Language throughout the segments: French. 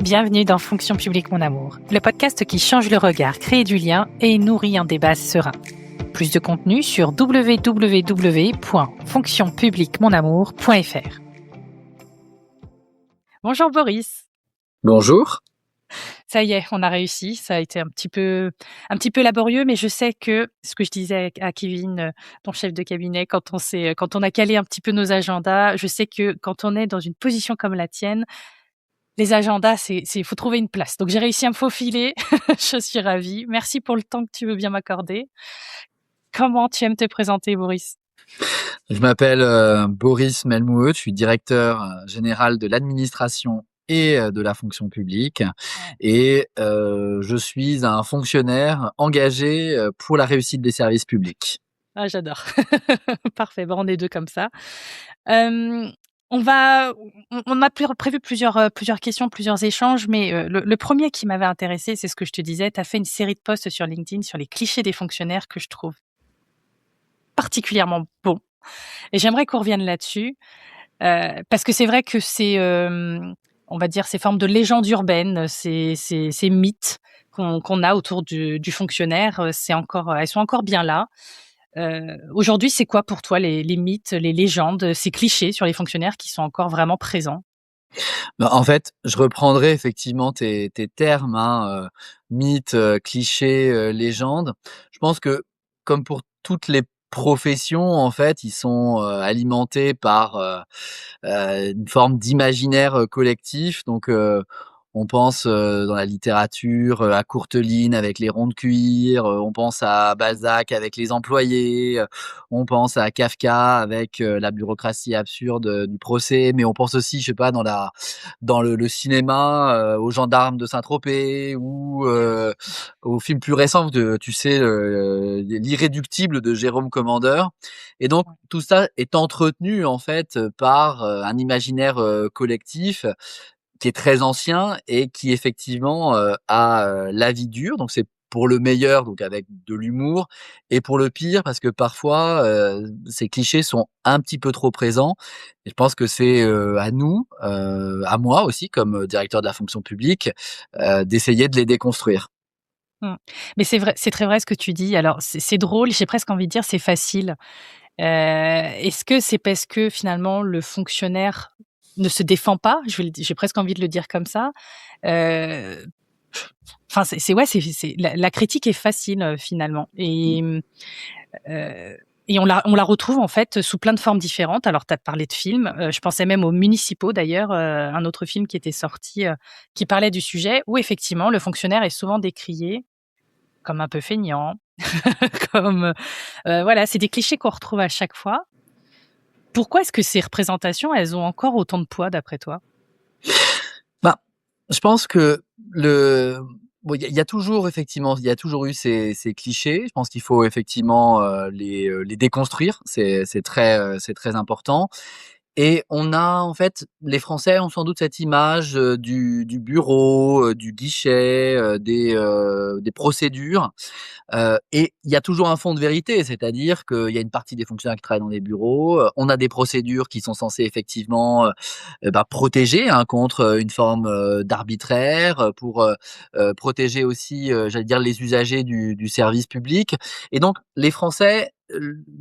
Bienvenue dans Fonction publique mon amour, le podcast qui change le regard, crée du lien et nourrit un débat serein. Plus de contenu sur www.fonctionpubliquemonamour.fr. Bonjour Boris. Bonjour. Ça y est, on a réussi. Ça a été un petit peu laborieux, mais je sais que ce que je disais à Kevin, ton chef de cabinet, quand on a calé un petit peu nos agendas, je sais que quand on est dans une position comme la tienne, les agendas, faut trouver une place. Donc j'ai réussi à me faufiler. Je suis ravie. Merci pour le temps que tu veux bien m'accorder. Comment tu aimes te présenter, Boris ? Je m'appelle Boris Melmouet, je suis directeur général de l'administration et de la fonction publique. Et je suis un fonctionnaire engagé pour la réussite des services publics. Ah, j'adore. Parfait, on est deux comme ça. On a prévu plusieurs questions, plusieurs échanges, mais le premier qui m'avait intéressé, c'est ce que je te disais, tu as fait une série de posts sur LinkedIn sur les clichés des fonctionnaires que je trouve particulièrement bons. Et j'aimerais qu'on revienne là-dessus, parce que c'est vrai que c'est, on va dire, ces formes de légendes urbaines, ces mythes qu'on a autour du fonctionnaire, elles sont encore bien là. Aujourd'hui, c'est quoi pour toi les mythes, les légendes, ces clichés sur les fonctionnaires qui sont encore vraiment présents ? En fait, je reprendrai effectivement tes termes, mythes, clichés, légendes. Je pense que comme pour toutes les professions, en fait, ils sont alimentés par une forme d'imaginaire collectif. Donc, on pense dans la littérature à Courteline avec les ronds de cuir, on pense à Balzac avec les employés, on pense à Kafka avec la bureaucratie absurde du procès, mais on pense aussi, je sais pas, dans le cinéma, aux gendarmes de Saint-Tropez ou aux films plus récents de, tu sais, l'Irréductible de Jérôme Commandeur. Et donc tout ça est entretenu en fait par un imaginaire collectif qui est très ancien et qui effectivement a la vie dure. Donc c'est pour le meilleur, donc avec de l'humour, et pour le pire parce que parfois ces clichés sont un petit peu trop présents. Et je pense que c'est à nous, à moi aussi comme directeur de la fonction publique, d'essayer de les déconstruire. Mais c'est vrai, c'est très vrai ce que tu dis. Alors c'est drôle, j'ai presque envie de dire c'est facile. Est-ce que c'est parce que finalement le fonctionnaire ne se défend pas? J'ai presque envie de le dire comme ça. Heu, enfin c'est la critique est facile, finalement et on la retrouve en fait sous plein de formes différentes. Alors tu as parlé de films, je pensais même aux Municipaux d'ailleurs, un autre film qui était sorti, qui parlait du sujet où effectivement le fonctionnaire est souvent décrié comme un peu feignant, comme, voilà, c'est des clichés qu'on retrouve à chaque fois. Pourquoi est-ce que ces représentations, elles ont encore autant de poids d'après toi ? Bah, je pense que il y a toujours effectivement, il y a toujours eu ces clichés. Je pense qu'il faut effectivement les déconstruire. C'est très important. Et on a en fait, les Français ont sans doute cette image du bureau, du guichet, des procédures. Et il y a toujours un fond de vérité, c'est-à-dire qu'il y a une partie des fonctionnaires qui travaillent dans des bureaux. On a des procédures qui sont censées effectivement protéger contre une forme d'arbitraire, pour protéger aussi, j'allais dire, les usagers du service public. Et donc les Français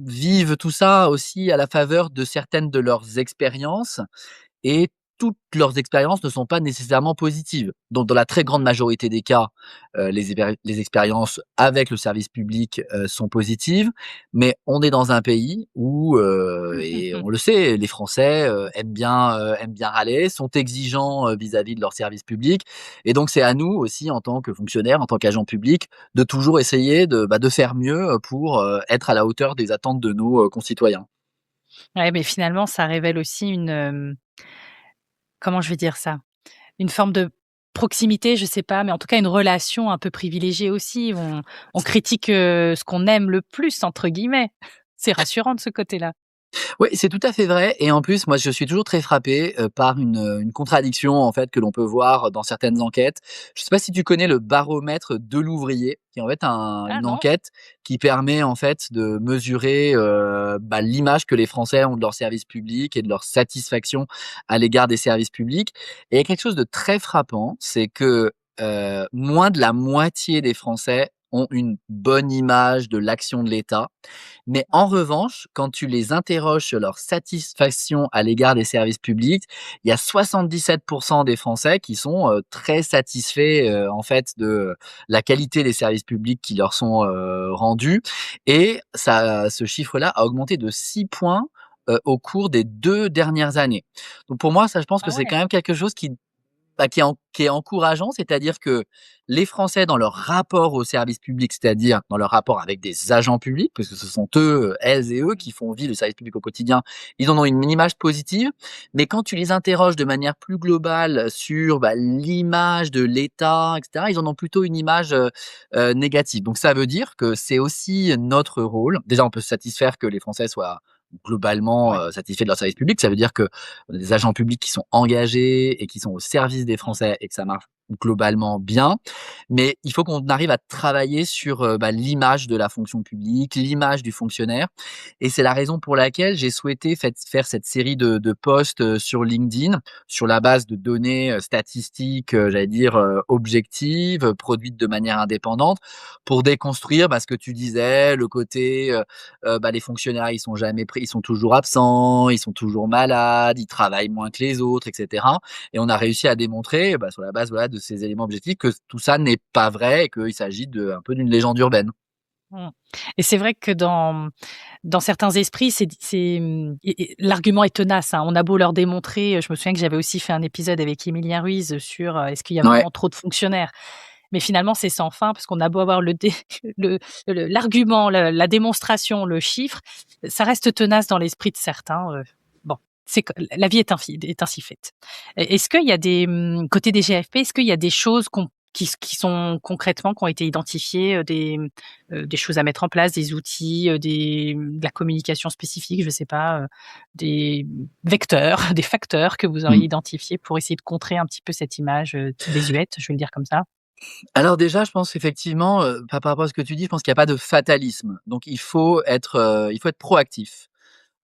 vivent tout ça aussi à la faveur de certaines de leurs expériences, et toutes leurs expériences ne sont pas nécessairement positives. Donc dans la très grande majorité des cas, les expériences avec le service public sont positives, mais on est dans un pays où et on le sait, les Français aiment bien râler, sont exigeants vis-à-vis de leur service public. Et donc c'est à nous aussi, en tant que fonctionnaires, en tant qu'agents publics, de toujours essayer de faire mieux pour être à la hauteur des attentes de nos concitoyens. Ouais, mais finalement, ça révèle aussi comment je vais dire ça? Une forme de proximité, je sais pas, mais en tout cas une relation un peu privilégiée aussi. On critique, ce qu'on aime le plus entre guillemets. C'est rassurant de ce côté-là. Oui, c'est tout à fait vrai et en plus, moi, je suis toujours très frappé, par une contradiction, en fait, que l'on peut voir dans certaines enquêtes. Je sais pas si tu connais le baromètre de l'ouvrier, qui est en fait Ah une non? enquête qui permet, en fait, de mesurer, l'image que les Français ont de leurs services publics et de leur satisfaction à l'égard des services publics et il y a quelque chose de très frappant, c'est que, moins de la moitié des Français ont une bonne image de l'action de l'État mais en revanche, quand tu les interroges sur leur satisfaction à l'égard des services publics, il y a 77 des Français qui sont, très satisfaits, en fait, de la qualité des services publics qui leur sont, rendus et ça ce chiffre-là a augmenté de 6 points, au cours des 2 dernières années. Donc pour moi, ça, je pense que Ah c'est ouais. quand même quelque chose qui est encourageant, c'est-à-dire que les Français dans leur rapport au service public, c'est-à-dire dans leur rapport avec des agents publics, parce que ce sont eux, elles et eux qui font vivre le service public au quotidien, ils en ont une image positive. Mais quand tu les interroges de manière plus globale sur, l'image de l'État et cetera, ils en ont plutôt une image, négative. Donc ça veut dire que c'est aussi notre rôle. Déjà, on peut se satisfaire que les Français soient globalement, Ouais. satisfaits de leur service public. Ça veut dire que des agents publics qui sont engagés et qui sont au service des Mmh. Français et que ça marche globalement bien. Mais il faut qu'on arrive à travailler sur, l'image de la fonction publique, l'image du fonctionnaire et c'est la raison pour laquelle j'ai souhaité faire cette série de posts, sur LinkedIn, sur la base de données, statistiques, j'allais dire, objectives, produites de manière indépendante pour déconstruire, ce que tu disais, le côté, les fonctionnaires, ils sont jamais pris, ils sont toujours absents, ils sont toujours malades, ils travaillent moins que les autres, et cetera. Et on a réussi à démontrer, sur la base, voilà, de ces éléments objectifs, que tout ça n'est pas vrai et qu'il s'agit de un peu d'une légende urbaine. Mmh. Et c'est vrai que dans certains esprits, et l'argument est tenace, hein. On a beau leur démontrer, je me souviens que j'avais aussi fait un épisode avec Émilien Ruiz sur, est-ce qu'il y a Ouais. vraiment trop de fonctionnaires? Mais finalement, c'est sans fin parce qu'on a beau avoir le dé l'argument, la démonstration, le chiffre, ça reste tenace dans l'esprit de certains, bon, c'est que la vie est ainsi faite. Est-ce qu'il y a côté des GFP, est-ce qu'il y a des choses qui sont concrètement, qui ont été identifiées, des choses à mettre en place, des outils, de la communication spécifique, je sais pas, des vecteurs, des facteurs que vous auriez Mmh. identifiés pour essayer de contrer un petit peu cette image, désuète, je vais le dire comme ça? Alors déjà, je pense effectivement, par rapport à ce que tu dis, je pense qu'il y a pas de fatalisme. Donc il faut être proactif.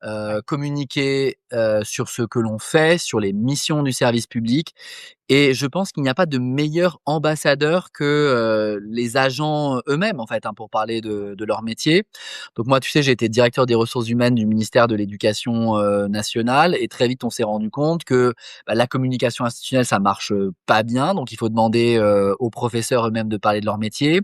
Ouais. Communiquer, sur ce que l'on fait, sur les missions du service public et je pense qu'il n'y a pas de meilleur ambassadeur que, les agents eux-mêmes, en fait, hein, pour parler de leur métier. Donc moi, tu sais, j'ai été directeur des ressources humaines du ministère de l'Éducation, nationale et très vite, on s'est rendu compte que, la communication institutionnelle, ça marche, pas bien, donc il faut demander, aux professeurs eux-mêmes de parler de leur métier.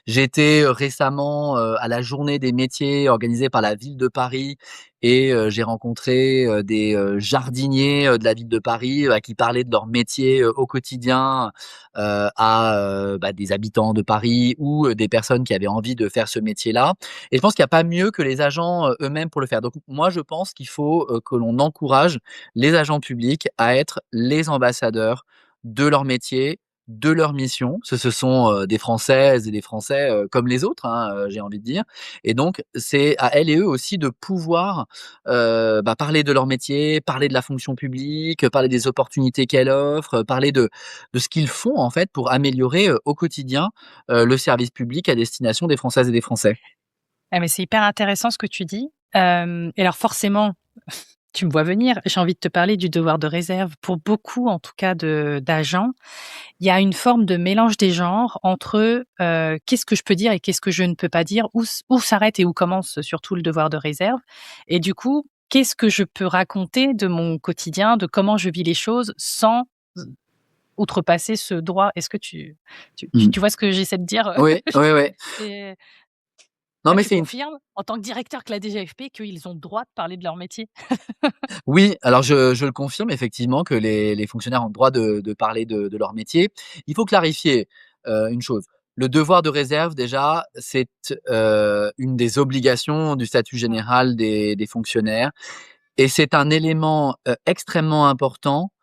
J'ai été, récemment, à la journée des métiers organisée par la ville de Paris et j'ai rencontré, des, jardiniers, de la ville de Paris, qui parlaient de leur métier, au quotidien, à, des habitants de Paris ou, des personnes qui avaient envie de faire ce métier-là et je pense qu'il y a pas mieux que les agents, eux-mêmes pour le faire. Donc moi, je pense qu'il faut, que l'on encourage les agents publics à être les ambassadeurs de leur métier, de leur mission. Ce sont, des Françaises et des Français, comme les autres, hein, j'ai envie de dire et donc c'est à elles et eux aussi de pouvoir, parler de leur métier, parler de la fonction publique, parler des opportunités qu'elle offre, parler de ce qu'ils font en fait pour améliorer, au quotidien, le service public à destination des Françaises et des Français. Ah mais c'est hyper intéressant ce que tu dis. Et alors forcément, tu me vois venir, j'ai envie de te parler du devoir de réserve. Pour beaucoup, en tout cas d'agents, il y a une forme de mélange des genres entre, qu'est-ce que je peux dire et qu'est-ce que je ne peux pas dire, où s'arrête et où commence surtout le devoir de réserve et du coup, qu'est-ce que je peux raconter de mon quotidien, de comment je vis les choses sans outrepasser ce droit? Est-ce que Mmh. tu vois ce que j'essaie de dire? Oui, oui, oui. C'est Non, mais Tu c'est une confirmes, en tant que directeur que la DGFP, qu'ils ont le droit de parler de leur métier? oui, alors je le confirme effectivement que les fonctionnaires ont le droit de parler de leur métier. Il faut clarifier, une chose. Le devoir de réserve déjà, c'est, une des obligations du statut Mmh. général des fonctionnaires et c'est un élément, extrêmement important,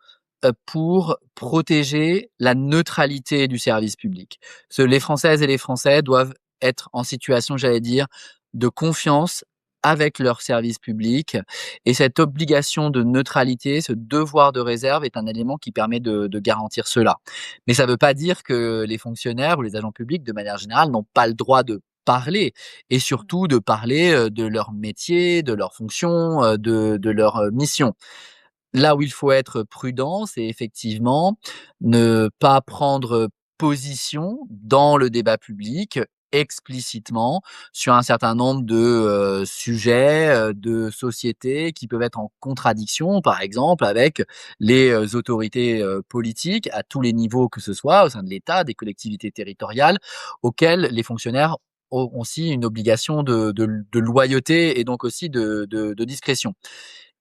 pour protéger la neutralité du service public. Les Françaises et les Français doivent être en situation, j'allais dire, de confiance avec leur service public. Et cette obligation de neutralité, ce devoir de réserve est un élément qui permet de garantir cela. Mais ça ne veut pas dire que les fonctionnaires ou les agents publics, de manière générale, n'ont pas le droit de parler et surtout de parler, de leur métier, de leur fonction, de leur, mission. Là où il faut être prudent, c'est effectivement ne pas prendre position dans le débat public explicitement sur un certain nombre de, sujets, de société qui peuvent être en contradiction, par exemple, avec les, autorités, politiques à tous les niveaux que ce soit, au sein de l'État, des collectivités territoriales, auxquelles les fonctionnaires ont aussi une obligation de loyauté et donc aussi de discrétion.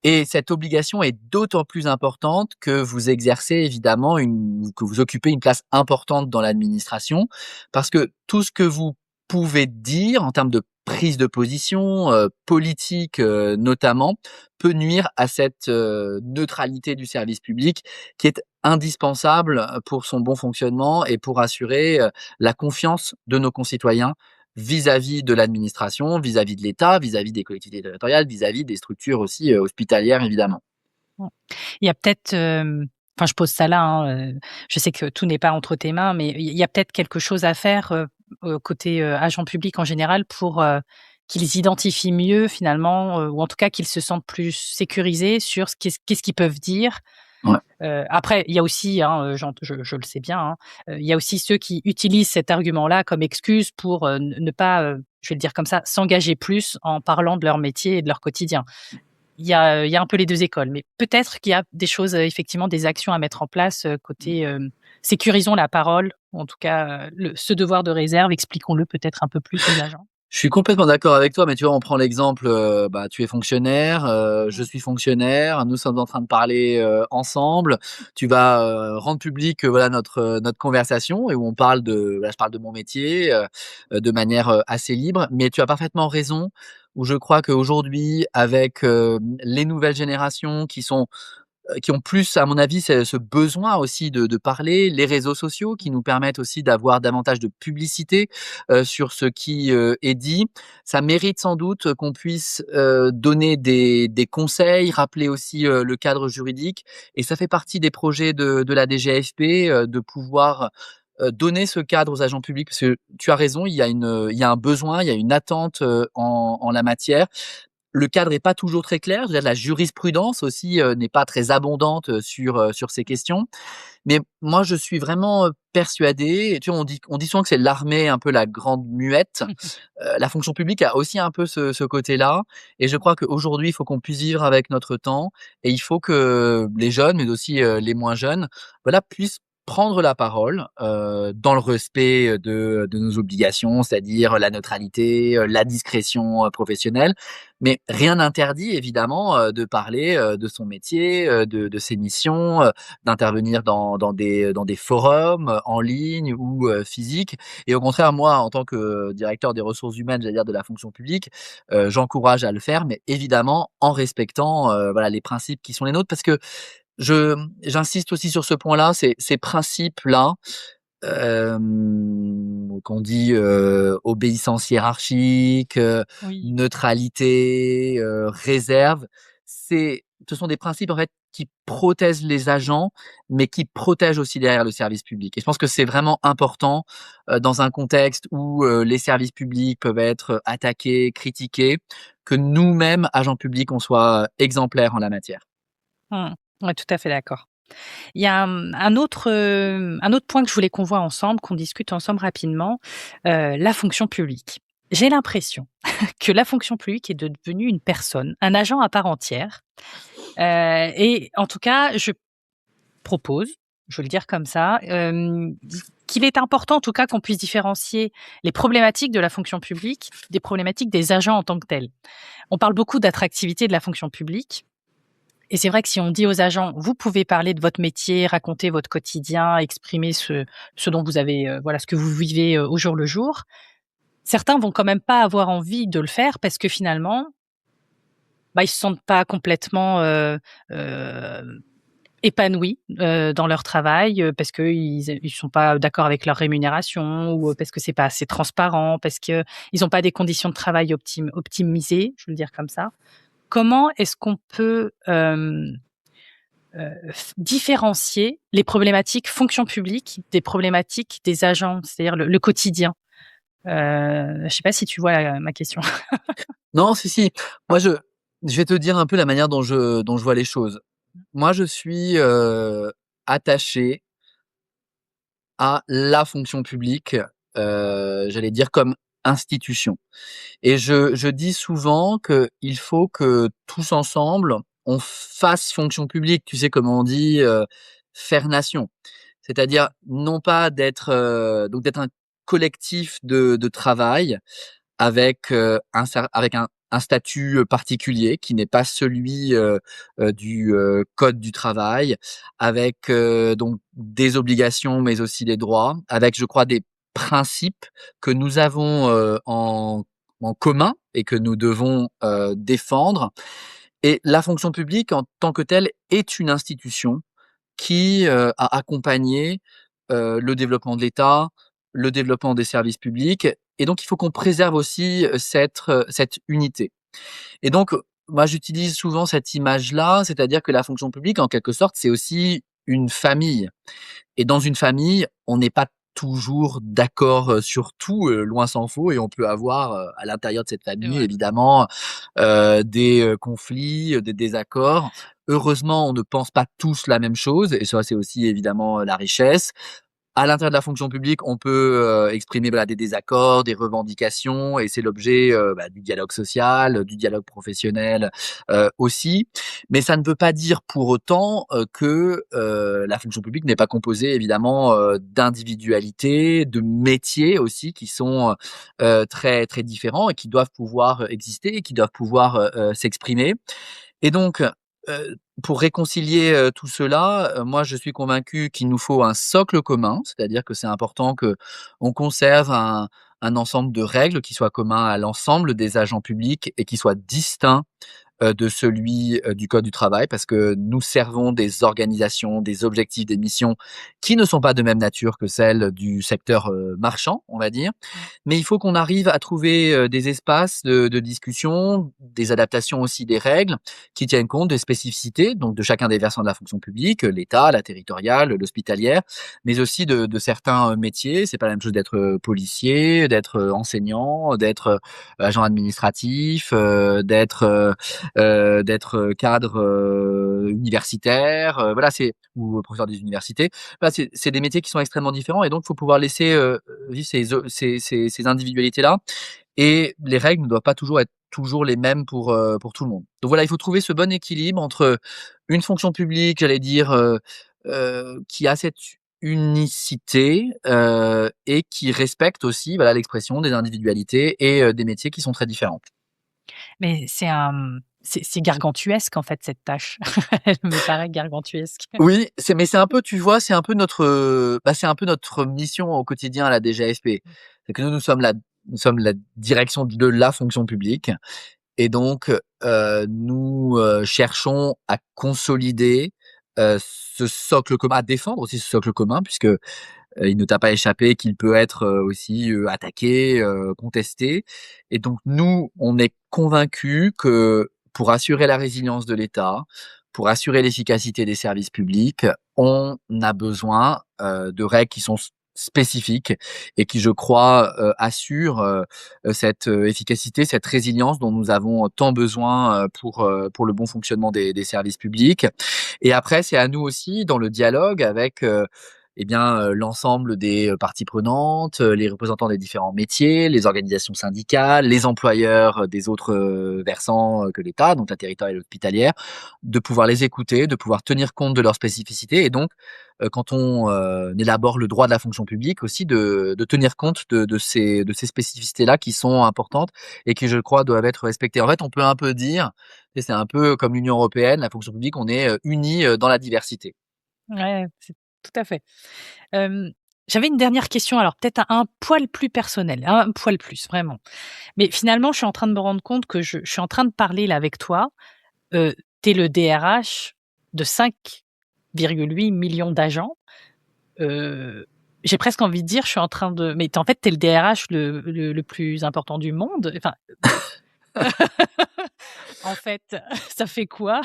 Et cette obligation est d'autant plus importante que vous exercez évidemment que vous occupez une place importante dans l'administration, parce que tout ce que vous pouvez dire en termes de prise de position, politique, notamment, peut nuire à cette, neutralité du service public qui est indispensable, pour son bon fonctionnement et pour assurer, la confiance de nos concitoyens vis-à-vis de l'administration, vis-à-vis de l'État, vis-à-vis des collectivités territoriales, vis-à-vis des structures aussi, hospitalières évidemment. Mmh. Il y a peut-être, enfin je pose ça là, hein, je sais que tout n'est pas entre tes mains, mais il y a peut-être quelque chose à faire, côté, agents publics en général pour, qu'ils identifient mieux finalement, ou en tout cas qu'ils se sentent plus sécurisés sur qu'est-ce qu'ils peuvent dire. Ouais. Après il y a aussi, hein, je le sais bien, hein, il y a aussi ceux qui utilisent cet argument-là comme excuse pour, ne pas, je vais le dire comme ça, s'engager plus en parlant de leur métier et de leur quotidien. Il y a un peu les 2 écoles, mais peut-être qu'il y a des choses, effectivement, des actions à mettre en place, côté, sécurisons la parole, ou en tout cas, ce devoir de réserve, expliquons-le peut-être un peu plus aux agents. Je suis complètement d'accord avec toi, mais tu vois, on prend l'exemple, bah, tu es fonctionnaire, je Mmh. suis fonctionnaire, nous sommes en train de parler, ensemble. Tu vas, rendre public, voilà notre conversation et où on parle de voilà, je parle de mon métier, de manière, assez libre. Mais tu as parfaitement raison, où je crois qu'aujourd'hui avec, les nouvelles générations qui ont plus, à mon avis, ce besoin aussi de parler, les réseaux sociaux qui nous permettent aussi d'avoir davantage de publicité, sur ce qui, est dit. Ça mérite sans doute qu'on puisse, donner des conseils, rappeler aussi, le cadre juridique et ça fait partie des projets de la DGAFP, de pouvoir, donner ce cadre aux agents publics. Parce que tu as raison, il y a un besoin, il y a une attente, en la matière. Le cadre est pas toujours très clair, je veux dire la jurisprudence aussi, n'est pas très abondante, sur ces questions. Mais moi je suis vraiment, persuadé et tu vois on dit souvent que c'est l'armée un peu la grande muette. La fonction publique a aussi un peu ce côté-là et je crois qu'aujourd'hui il faut qu'on puisse vivre avec notre temps et il faut que les jeunes, mais aussi, les moins jeunes, voilà, puissent prendre la parole, dans le respect, de nos obligations, c'est-à-dire la neutralité, la discrétion, professionnelle. Mais rien n'interdit évidemment, de parler, de son métier, de ses missions, d'intervenir dans des forums, en ligne ou, physiques. Et au contraire, moi, en tant que directeur des ressources humaines, j'allais dire de la fonction publique, j'encourage à le faire, mais évidemment en respectant, voilà, les principes qui sont les nôtres. Parce que j'insiste aussi sur ce point-là, ces principes-là, qu'on dit, obéissance hiérarchique, Oui. neutralité, réserve, ce sont des principes en fait qui protègent les agents, mais qui protègent aussi derrière le service public et je pense que c'est vraiment important, dans un contexte où, les services publics peuvent être, attaqués, critiqués, que nous-mêmes, agents publics, on soit, exemplaires en la matière. Mmh. Ouais, tout à fait d'accord. Il y a, un autre point que je voulais qu'on voit ensemble, qu'on discute ensemble rapidement, la fonction publique. J'ai l'impression que la fonction publique est devenue une personne, un agent à part entière, et en tout cas, je propose, je veux le dire comme ça, qu'il est important en tout cas qu'on puisse différencier les problématiques de la fonction publique des problématiques des agents en tant que tels. On parle beaucoup d'attractivité de la fonction publique et c'est vrai que si on dit aux agents: «Vous pouvez parler de votre métier, raconter votre quotidien, exprimer ce dont vous avez, voilà, ce que vous vivez, au jour le jour», certains vont quand même pas avoir envie de le faire parce que finalement, bah, ils se sentent pas complètement, épanouis dans leur travail parce qu'ils sont pas d'accord avec leur rémunération ou parce que c'est pas assez transparent, parce qu'ils ont pas des conditions de travail optimisées, je veux le dire comme ça. Comment est-ce qu'on peut différencier les problématiques fonction publique des problématiques des agents, c'est-à-dire le quotidien? Je sais pas si tu vois ma question. Non, si, si. Moi, je vais te dire un peu la manière dont je vois les choses. Moi, je suis, attaché à la fonction publique, j'allais dire comme institution. Et je dis souvent qu'il faut que tous ensemble, on fasse fonction publique. Tu sais, comme on dit, faire nation. C'est-à-dire non pas d'être un collectif de travail avec, un statut, particulier qui n'est pas celui, du, code du travail, avec, donc des obligations, mais aussi des droits, avec, je crois, des principes que nous avons, en commun et que nous devons, défendre. Et la fonction publique en tant que telle est une institution qui, a accompagné, le développement de l'État, le développement des services publics, et donc il faut qu'on préserve aussi, cette unité. Et donc, moi j'utilise souvent cette image-là, c'est-à-dire que la fonction publique en quelque sorte, c'est aussi une famille. Et dans une famille, on n'est pas toujours d'accord, sur tout, loin s'en faut, et on peut avoir, à l'intérieur de cette C'est famille vrai. évidemment, des, conflits, des désaccords. Heureusement, on ne pense pas tous la même chose, et ça, c'est aussi évidemment, la richesse. À l'intérieur de la fonction publique, on peut, exprimer, voilà, des désaccords, des revendications, et c'est l'objet, du dialogue social, du dialogue professionnel, aussi. Mais ça ne veut pas dire pour autant, que, la fonction publique n'est pas composée évidemment, d'individualités, de métiers aussi qui sont, très, très différents et qui doivent pouvoir exister et qui doivent pouvoir, s'exprimer. Et donc, pour réconcilier, tout cela, moi je suis convaincu qu'il nous faut un socle commun, c'est-à-dire que c'est important qu'on conserve un ensemble de règles qui soient communs à l'ensemble des agents publics et qui soient distincts, de celui, du code du travail, parce que nous servons des organisations, des objectifs, des missions qui ne sont pas de même nature que celles du secteur, marchand, on va dire. Mmh. Mais il faut qu'on arrive à trouver, des espaces de discussion, des adaptations aussi des règles qui tiennent compte des spécificités, donc de chacun des versants de la fonction publique, l'État, la territoriale, l'hospitalière, mais aussi de certains, métiers. C'est pas la même chose d'être, policier, d'être, enseignant, d'être, agent administratif, d'être cadre, universitaire, voilà, c'est ou professeur des universités. Voilà, c'est des métiers qui sont extrêmement différents, et donc il faut pouvoir laisser, vivre ces individualités-là, et les règles ne doivent pas toujours être toujours les mêmes pour tout le monde. Donc voilà, il faut trouver ce bon équilibre entre une fonction publique, j'allais dire, qui a cette unicité, et qui respecte aussi, voilà, l'expression des individualités et des métiers qui sont très différents. Mais c'est gargantuesque en fait cette tâche. Elle me paraît gargantuesque. Oui, c'est un peu, tu vois, c'est un peu notre, c'est un peu notre mission au quotidien à la DGAFP. C'est que nous sommes la direction de la fonction publique, et donc, nous, cherchons à consolider, ce socle commun, à défendre aussi ce socle commun, puisque, il ne t'a pas échappé qu'il peut être, aussi, attaqué, contesté. Et donc nous, on est convaincus que pour assurer la résilience de l'État, pour assurer l'efficacité des services publics, on a besoin, de règles qui sont spécifiques et qui, je crois, assurent, cette, efficacité, cette résilience dont nous avons tant besoin, pour le bon fonctionnement des services publics. Et après, c'est à nous aussi, dans le dialogue avec, l'ensemble des, parties prenantes, les représentants des différents métiers, les organisations syndicales, les employeurs, des autres, versants, que l'État, donc la territoriale et l'hospitalière, de pouvoir les écouter, de pouvoir tenir compte de leurs spécificités, et donc, quand on, élabore le droit de la fonction publique aussi, de tenir compte de ces spécificités-là qui sont importantes et qui, je crois, doivent être respectées. En fait, on peut un peu dire, tu sais, c'est un peu comme l'Union européenne, la fonction publique, on est, unis, dans la diversité. Ouais, c'est tout à fait. Hem, J'avais une dernière question, alors peut-être un poil plus personnel, un poil plus, vraiment. Mais finalement, je suis en train de me rendre compte que je suis en train de parler là avec toi, tu es le DRH de 5 1,8 million d'agents. J'ai presque envie de dire, je suis en train de... Mais en fait, t'es le DRH le plus important du monde. Enfin, en fait, ça fait quoi?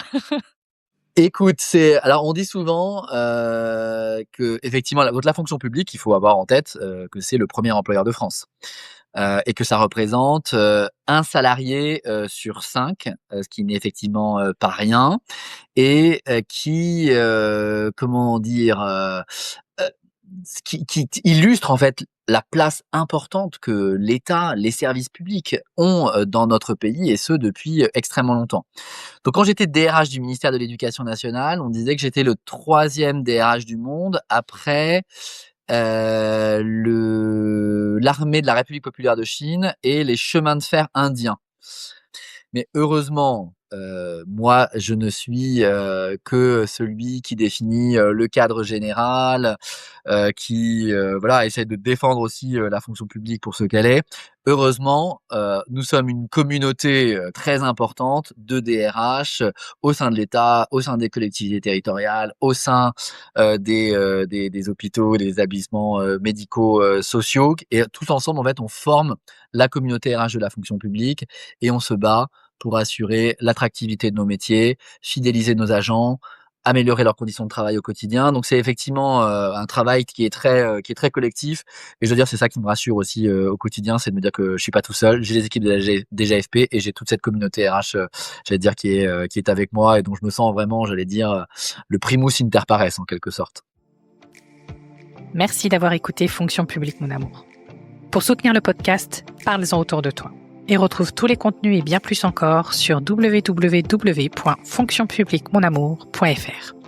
Écoute, alors on dit souvent que effectivement la fonction publique, il faut avoir en tête que c'est le premier employeur de France et que ça représente un salarié sur 5, ce qui n'est effectivement pas rien et qui comment dire ce qui illustre en fait la place importante que l'État, les services publics ont dans notre pays et ce depuis extrêmement longtemps. Donc quand j'étais DRH du ministère de l'Éducation nationale, on disait que j'étais le 3e DRH du monde après l'armée de la République populaire de Chine et les chemins de fer indiens. Mais heureusement, moi, je ne suis que celui qui définit le cadre général, qui voilà, essaie de défendre aussi la fonction publique pour ce qu'elle est. Heureusement, nous sommes une communauté très importante de DRH au sein de l'État, au sein des collectivités territoriales, au sein des hôpitaux, des établissements médicaux, sociaux. Et tous ensemble, en fait, on forme la communauté RH de la fonction publique et on se bat pour assurer l'attractivité de nos métiers, fidéliser nos agents, améliorer leurs conditions de travail au quotidien. Donc c'est effectivement un travail qui est très collectif. Et je veux dire, c'est ça qui me rassure aussi au quotidien, c'est de me dire que je suis pas tout seul. J'ai les équipes des GFP et j'ai toute cette communauté RH, j'allais dire, qui est avec moi et dont je me sens vraiment, j'allais dire, le primus inter pares en quelque sorte. Merci d'avoir écouté Fonction publique, mon amour. Pour soutenir le podcast, parle-en autour de toi. Et retrouve tous les contenus et bien plus encore sur www.fonctionpubliquemonamour.fr.